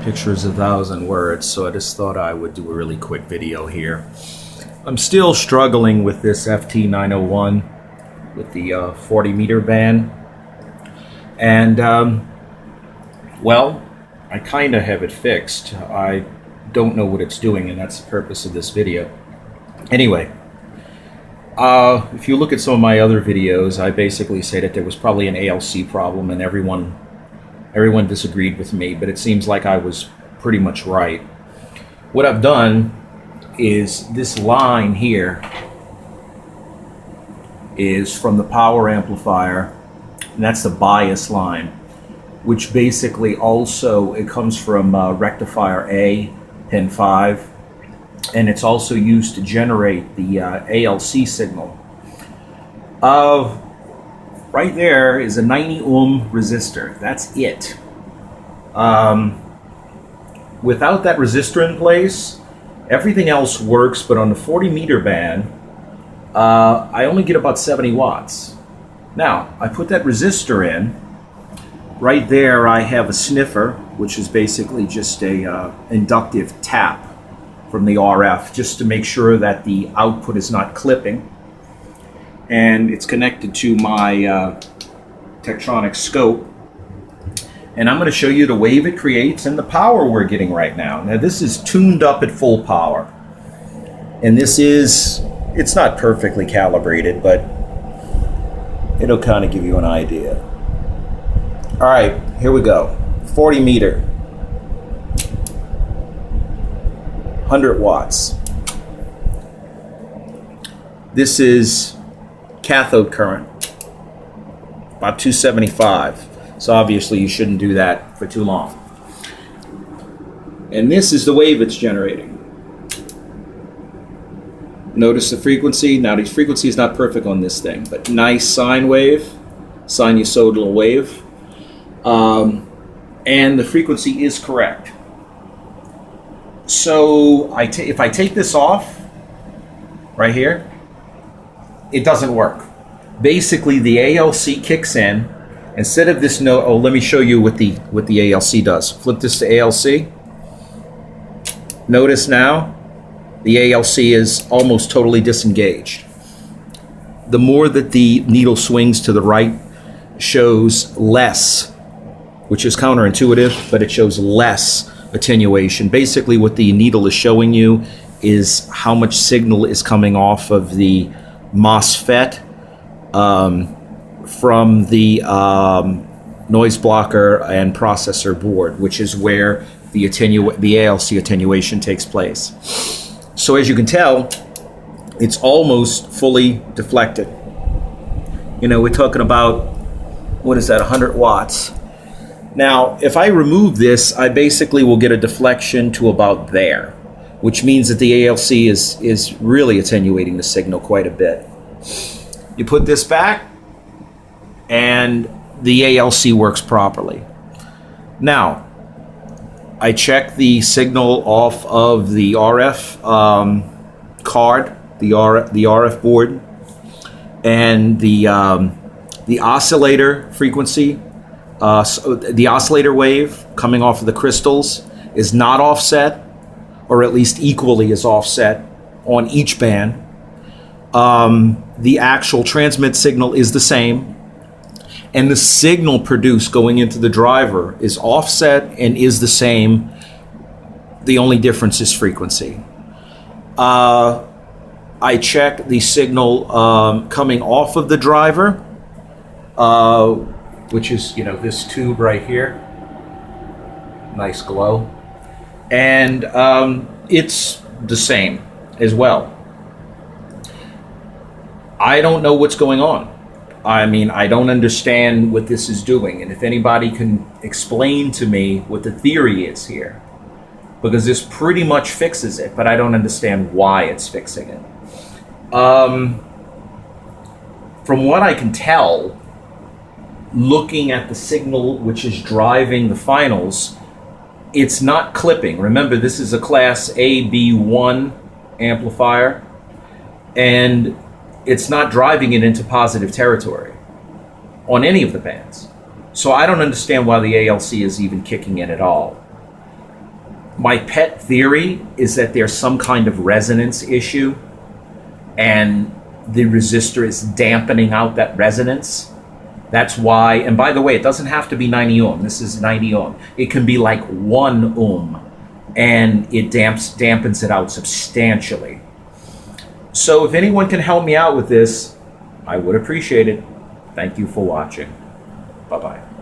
Picture is 1,000 words, so I just thought I would do a really quick video here. I'm still struggling with this FT901 with the 40 meter band, and well, I kind of have it fixed. I don't know what it's doing, and that's the purpose of this video. Anyway, if you look at some of my other videos, I basically say that there was probably an ALC problem, and everyone disagreed with me, but it seems like I was pretty much right. What I've done is this line here is from the power amplifier, and that's the bias line, which basically also, it comes from rectifier A, pin 5, and it's also used to generate the ALC signal. Right there is a 90 ohm resistor. That's it. Without that resistor in place, everything else works, but on the 40 meter band, I only get about 70 watts. Now, I put that resistor in. Right there I have a sniffer, which is basically just a inductive tap from the RF, just to make sure that the output is not clipping. And it's connected to my Tektronix scope. And I'm going to show you the wave it creates and the power we're getting right now. Now this is tuned up at full power. And this is, it's not perfectly calibrated, but it'll kind of give you an idea. All right, here we go. 40 meter. 100 watts. This is cathode current, about 275. So obviously you shouldn't do that for too long. And this is the wave it's generating. Notice the frequency. Now the frequency is not perfect on this thing, but nice sine wave, sinusoidal wave. And the frequency is correct. So if I take this off right here, it doesn't work. Basically the ALC kicks in. Instead of this note, oh, let me show you what the ALC does. Flip this to ALC. Notice now the ALC is almost totally disengaged. The more that the needle swings to the right, shows less, which is counterintuitive, but it shows less attenuation. Basically what the needle is showing you is how much signal is coming off of the MOSFET from the noise blocker and processor board, which is where the ALC attenuation takes place. So as you can tell, it's almost fully deflected. You know, we're talking about, what is that, 100 watts. Now, if I remove this, I basically will get a deflection to about there, which means that the ALC is really attenuating the signal quite a bit. You put this back, and the ALC works properly. Now, I check the signal off of the RF card, the RF board, and the oscillator frequency, the oscillator wave coming off of the crystals is not offset, or at least equally is offset on each band. The actual transmit signal is the same, and the signal produced going into the driver is offset and is the same. The only difference is frequency. I check the signal coming off of the driver, which is, you know, this tube right here. Nice glow. And it's the same as well. I don't know what's going on. I mean, I don't understand what this is doing. And if anybody can explain to me what the theory is here, because this pretty much fixes it, but I don't understand why it's fixing it. From what I can tell, looking at the signal which is driving the finals, it's not clipping. Remember, this is a class AB1 amplifier, and it's not driving it into positive territory on any of the bands. So I don't understand why the ALC is even kicking in at all. My pet theory is that there's some kind of resonance issue, and the resistor is dampening out that resonance. That's why, and by the way, it doesn't have to be 90 ohm. This is 90 ohm. It can be like 1 ohm, and it dampens it out substantially. So if anyone can help me out with this, I would appreciate it. Thank you for watching. Bye-bye.